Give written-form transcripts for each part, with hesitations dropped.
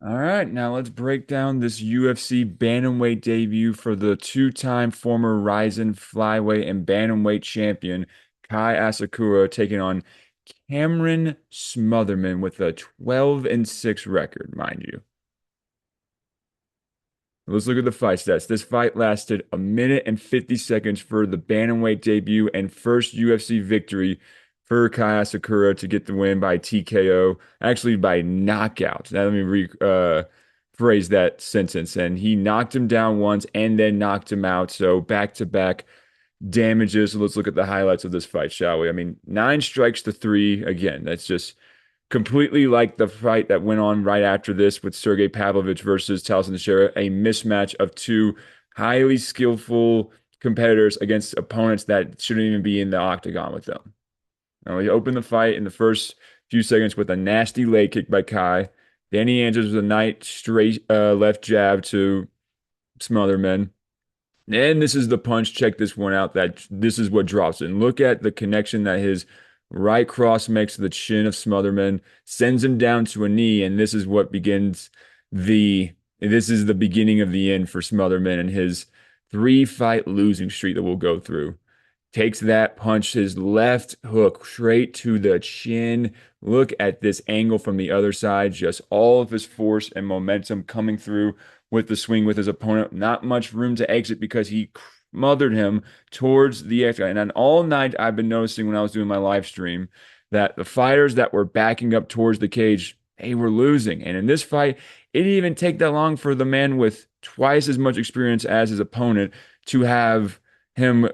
All right, now let's break down this UFC bantamweight debut for the two-time former RIZIN flyweight and bantamweight champion Kai Asakura taking on Cameron Smotherman with a 12-6 record, mind you. Let's look at the fight stats. This fight lasted a minute and 50 seconds for the bantamweight debut and first UFC victory for Kai Asakura to get the win by TKO, actually by knockout. Now let me phrase that sentence. And he knocked him down once and then knocked him out. So back-to-back damages. So let's look at the highlights of this fight, shall we? I mean, 9 strikes to 3. Again, that's just completely like the fight that went on right after this with Sergey Pavlovich versus Talson Teixeira, a mismatch of two highly skillful competitors against opponents that shouldn't even be in the octagon with them. Now, he opened the fight in the first few seconds with a nasty leg kick by Kai. Then he answers with a nice straight left jab to Smotherman. And this is the punch. Check this one out. That this is what drops it. And look at the connection that his right cross makes to the chin of Smotherman, sends him down to a knee, and this is what begins the this is the beginning of the end for Smotherman and his 3 fight losing streak that we'll go through. Takes that punch, his left hook straight to the chin. Look at this angle from the other side, just all of his force and momentum coming through with the swing with his opponent. Not much room to exit because he smothered him towards the exit. And then all night, I've been noticing when I was doing my live stream that the fighters that were backing up towards the cage, they were losing. And in this fight, it didn't even take that long for the man with twice as much experience as his opponent to have him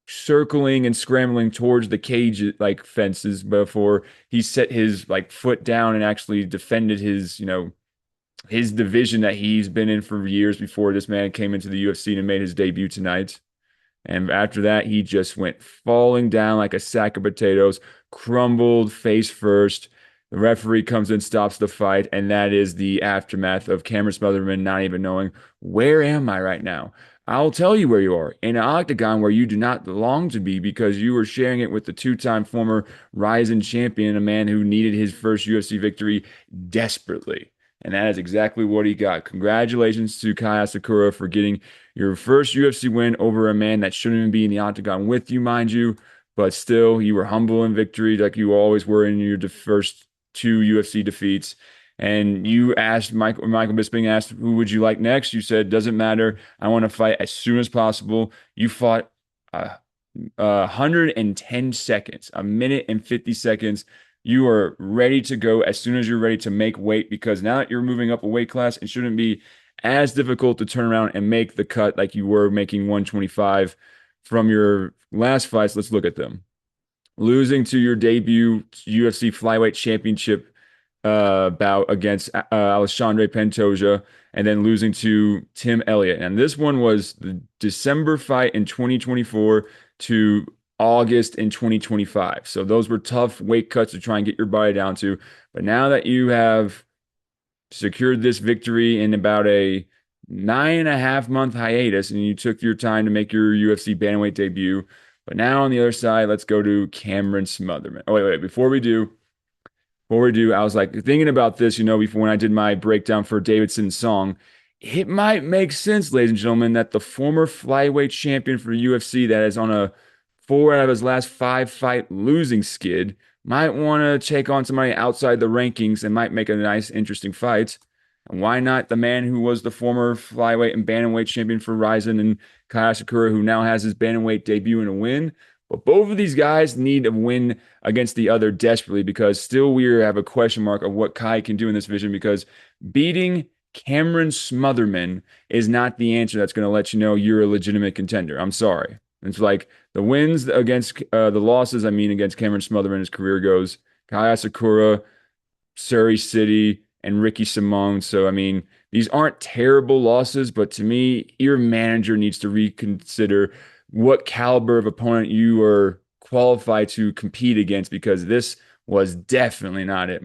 circling and scrambling towards the cage like fences before he set his like foot down and actually defended his his division that he's been in for years before this man came into the UFC and made his debut tonight. And after that, he just went falling down like a sack of potatoes, crumbled face first. The referee comes in, stops the fight, and that is the aftermath of Cameron Smotherman not even knowing, where am I right now? I'll tell you where you are, in an octagon where you do not belong to be because you were sharing it with the two-time former RIZIN champion, a man who needed his first UFC victory desperately. And that is exactly what he got. Congratulations to Kai Asakura for getting your first UFC win over a man that shouldn't even be in the octagon with you, mind you. But still, you were humble in victory like you always were in your first 2 UFC defeats. And you asked Michael Bisping asked, who would you like next? You said, doesn't matter. I want to fight as soon as possible. You fought 110 seconds, a minute and 50 seconds. You are ready to go as soon as you're ready to make weight because now that you're moving up a weight class, it shouldn't be as difficult to turn around and make the cut like you were making 125 from your last fights. Let's look at them. Losing to your debut UFC flyweight championship bout against Alexandre Pantoja, and then losing to Tim Elliott. And this one was the December fight in 2024 to August in 2025. So those were tough weight cuts to try and get your body down to. But now that you have secured this victory in about a 9.5 month hiatus, and you took your time to make your UFC bantamweight debut. But now on the other side, let's go to Cameron Smotherman. Oh, wait. Before we do, I was like thinking about this, before when I did my breakdown for Davidson's song. It might make sense, ladies and gentlemen, that the former flyweight champion for UFC that is on a 4 out of his last 5 fight losing skid might want to take on somebody outside the rankings and might make a nice, interesting fight. And why not the man who was the former flyweight and bantamweight champion for RIZIN and Kai Asakura, who now has his bantamweight debut in a win? But both of these guys need a win against the other desperately because still we have a question mark of what Kai can do in this division because beating Cameron Smotherman is not the answer that's going to let you know you're a legitimate contender. I'm sorry. It's like the wins against the losses, I mean, against Cameron Smotherman, his career goes Kai Asakura, Surrey City, and Ricky Simone. So, I mean, these aren't terrible losses, but to me, your manager needs to reconsider what caliber of opponent you are qualified to compete against because this was definitely not it, my